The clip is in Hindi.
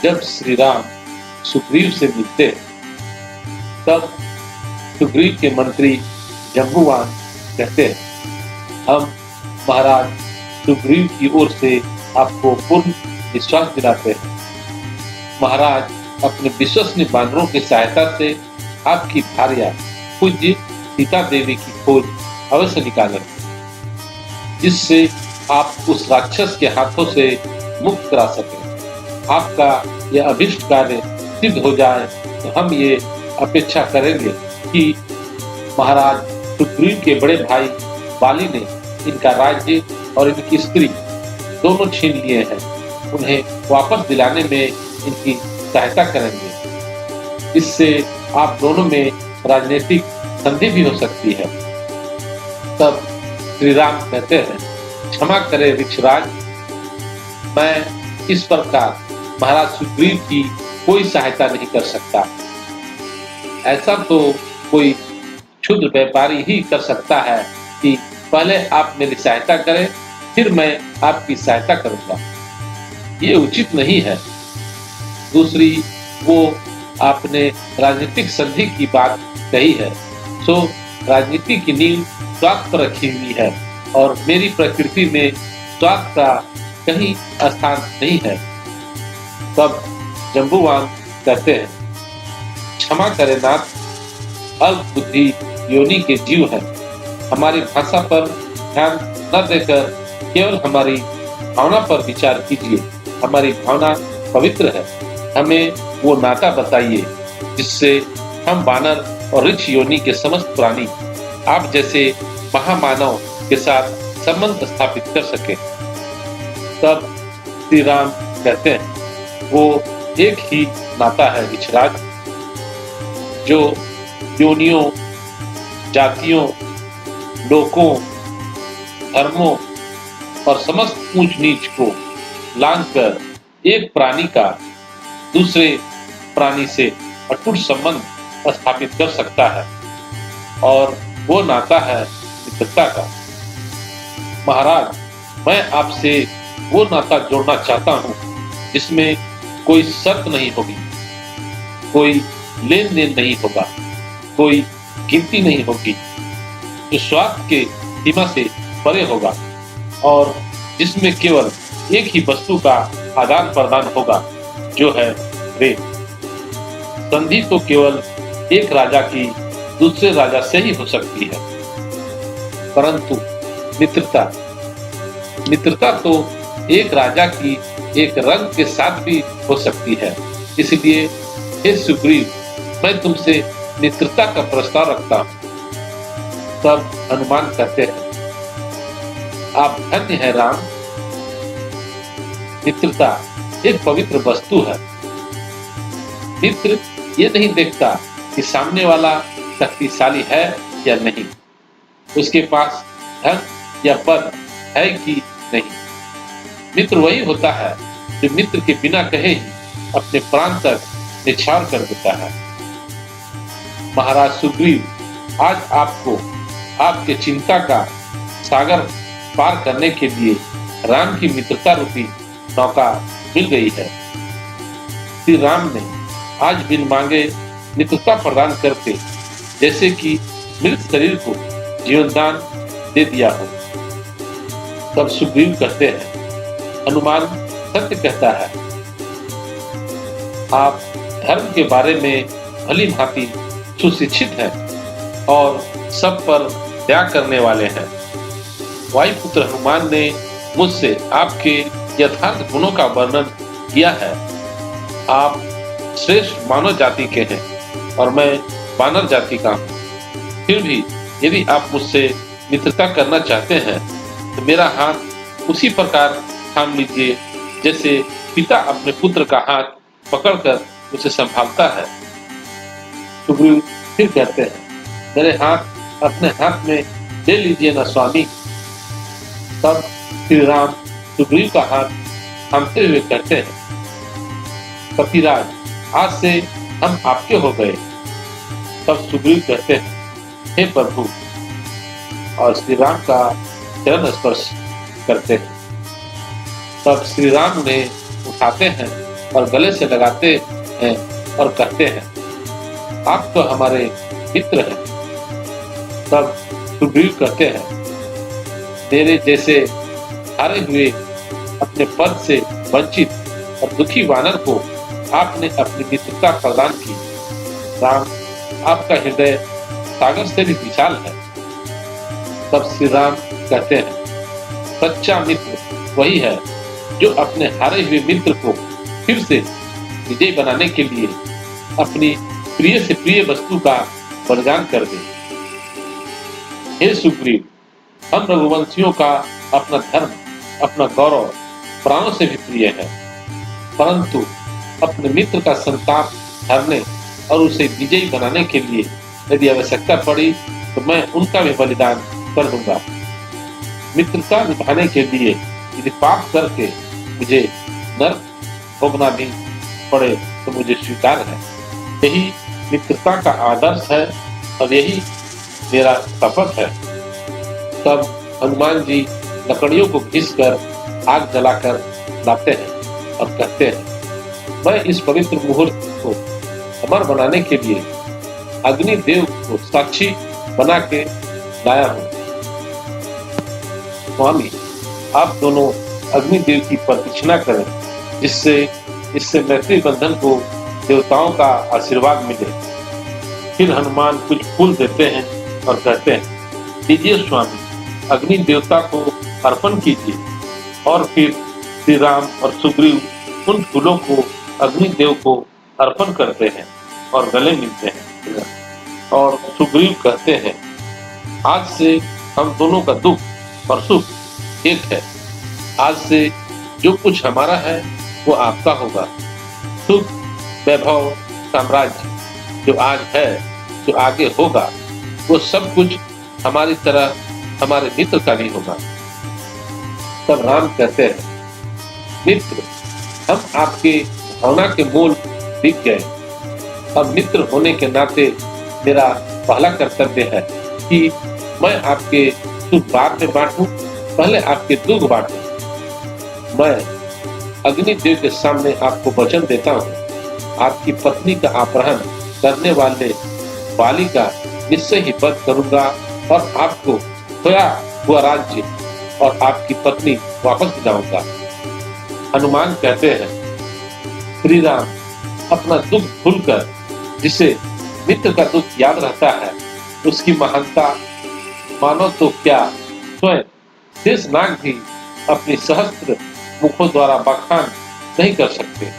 जब श्री राम सुग्रीव से मिलते हैं, तब सुग्रीव के मंत्री जम्बुवान कहते हैं, हम महाराज सुग्रीव की ओर से आपको पूर्ण विश्वास दिलाते हैं। महाराज अपने विश्वसनीय बानरों की सहायता से आपकी भार्या पूज्य सीता देवी की खोज अवश्य निकालें, जिससे आप उस राक्षस के हाथों से मुक्त करा सकें। आपका यह अभिष्ट कार्य सिद्ध हो जाए तो हम ये अपेक्षा करेंगे कि महाराज सुग्रीव के बड़े भाई बाली ने इनका राज्य और इनकी स्त्री दोनों छीन लिए हैं, उन्हें वापस दिलाने में इनकी सहायता करेंगे। इससे आप दोनों में राजनीतिक संधि भी हो सकती है। तब श्री राम कहते हैं, क्षमा करें ऋक्षराज, मैं इस प्रकार महाराज सुग्रीव की कोई सहायता नहीं कर सकता। ऐसा तो कोई क्षुद्र व्यापारी ही कर सकता है कि पहले आप मेरी सहायता करें, फिर मैं आपकी सहायता करूंगा। ये उचित नहीं है। दूसरी, वो आपने राजनीतिक संधि की बात कही है, सो राजनीति की नींव स्वार्थ पर रखी हुई है और मेरी प्रकृति में स्वार्थ का कहीं स्थान नहीं है। तब जम्बुवान कहते हैं, क्षमा करें नाथ, अल्प बुद्धि योनि के जीव हैं, हमारी भाषा पर ध्यान न देकर केवल हमारी भावना पर विचार कीजिए। हमारी भावना पवित्र है, हमें वो नाता बताइए जिससे हम बानर और ऋक्ष योनि के समस्त प्राणी आप जैसे महामानव के साथ संबंध स्थापित कर सके। तब श्री राम कहते हैं, वो एक ही नाता है ऋक्षराज, जो योनियों, जातियों, लोकों, धर्मों और समस्त ऊंच नीच को लांघकर एक प्राणी का दूसरे प्राणी से अटूट संबंध स्थापित कर सकता है, और वो नाता है मित्रता का। महाराज, मैं आपसे वो नाता जोड़ना चाहता हूं जिसमें कोई शर्त नहीं होगी, कोई लेन देन नहीं होगा, कोई गिनती नहीं होगी, जो स्वार्थ के सीमा से परे होगा और जिसमें केवल एक ही वस्तु का आदान प्रदान होगा, जो है प्रेम। संधि तो केवल एक राजा की दूसरे राजा से ही हो सकती है, परंतु मित्रता तो एक राजा की एक रंग के साथ भी हो सकती है। इसलिए हे सुग्रीव, मैं तुमसे मित्रता का प्रस्ताव रखता हूं। तब हनुमान कहते हैं, आप धन्य है राम, मित्रता एक पवित्र वस्तु है। मित्र ये नहीं देखता कि सामने वाला शक्तिशाली है या नहीं, उसके पास धन या पद है कि नहीं। मित्र वही होता है जो मित्र के बिना कहे ही अपने प्राण तक निछावर कर देता है। महाराज सुग्रीव, आज आपको आपके चिंता का सागर पार करने के लिए राम की मित्रता रूपी नौका मिल गई है। श्री राम ने आज बिन मांगे मित्रता प्रदान करके जैसे कि मृत शरीर को जीवनदान दे दिया हो। तब सुग्रीव कहते हैं, हनुमान सत्य कहता है, आप धर्म के बारे में भली भांति सुशिक्षित हैं और सब पर दया करने वाले हैं। वायुपुत्र हनुमान ने मुझसे आपके यथार्थ गुणों का वर्णन किया है। आप श्रेष्ठ मानव जाति के हैं और मैं वानर जाति का हूँ। फिर भी यदि आप मुझसे मित्रता करना चाहते हैं तो मेरा हाथ उसी प्रकार थाम लीजिए जैसे पिता अपने पुत्र का हाथ पकड़कर उसे संभालता है। सुग्रीव फिर कहते हैं, मेरे हाथ अपने हाथ में ले लीजिए ना स्वामी। तब श्री राम सुग्रीव का हाथ थामते हुए कहते हैं, कपिराज, आज से हम आपके हो गए। तब सुग्रीव कहते हैं, हे प्रभु, और श्री राम का चरण स्पर्श करते हैं। तब श्री राम ने उठाते हैं और गले से लगाते हैं और कहते हैं, आप तो हमारे मित्र हैं। तब सुग्रीव कहते हैं, मेरे जैसे हारे हुए अपने पद से वंचित और दुखी वानर को आपने अपनी मित्रता प्रदान की। राम, आपका हृदय सागर से भी विशाल है। तब श्री राम कहते हैं, सच्चा मित्र वही है जो अपने हारे हुए मित्र को फिर से विजयी बनाने के लिए अपनी प्रिय से प्रिय वस्तु का बलिदान कर दे। हे सुग्रीव, हम रघुवंशियों का अपना धर्म, अपना गौरव प्राणों से भी प्रिय है, परंतु अपने मित्र का संताप हरने और उसे विजयी बनाने के लिए यदि आवश्यकता पड़ी तो मैं उनका भी बलिदान कर दूंगा। मित्रता निभाने के लिए यदि पाप करके मुझे नरक भोगना भी पड़े तो मुझे स्वीकार है। यही मित्रता का आदर्श है और यही मेरा शपथ है। तब हनुमान जी लकड़ियों को घिसकर आग जलाकर लाते हैं और कहते हैं, मैं इस पवित्र मुहूर्त को अमर बनाने के लिए अग्नि देव को साक्षी बना के लाया हूं। स्वामी, आप दोनों अग्नि देव की प्रतीक्षणा करें, जिससे इससे मैत्री बंधन को देवताओं का आशीर्वाद मिले। फिर हनुमान कुछ फूल देते हैं और कहते हैं, लीजिए स्वामी, अग्नि देवता को अर्पण कीजिए। और फिर श्री राम और सुग्रीव उन फूलों को अग्नि देव को अर्पण करते हैं और गले मिलते हैं। और सुग्रीव कहते हैं, आज से हम दोनों का दुख और सुख एक है। आज से जो कुछ हमारा है वो आपका होगा। सुख, वैभव, साम्राज्य जो आज है, जो आगे होगा, वो सब कुछ हमारी तरह हमारे मित्र का भी होगा। तब राम कहते हैं, मित्र, हम आपके भावना के मोल दिख गए। अब मित्र होने के नाते मेरा पहला कर्तव्य है कि मैं आपके सुख बाद में बांटूं, पहले आपके दुख बांटूं। मैं अग्निदेव के सामने आपको वचन देता हूँ, आपकी पत्नी का अपहरण करने वाले बाली का निश्चय ही वध करूंगा और आपको खोया हुआ राज्य और आपकी पत्नी वापस दिलाऊंगा। हनुमान कहते हैं, श्री राम, अपना दुख भूलकर जिसे मित्र का दुख याद रहता है, उसकी महानता मानो तो क्या स्वयं शेषनाग भी अपनी सहस्त्र मुखों द्वारा बखान नहीं कर सकते।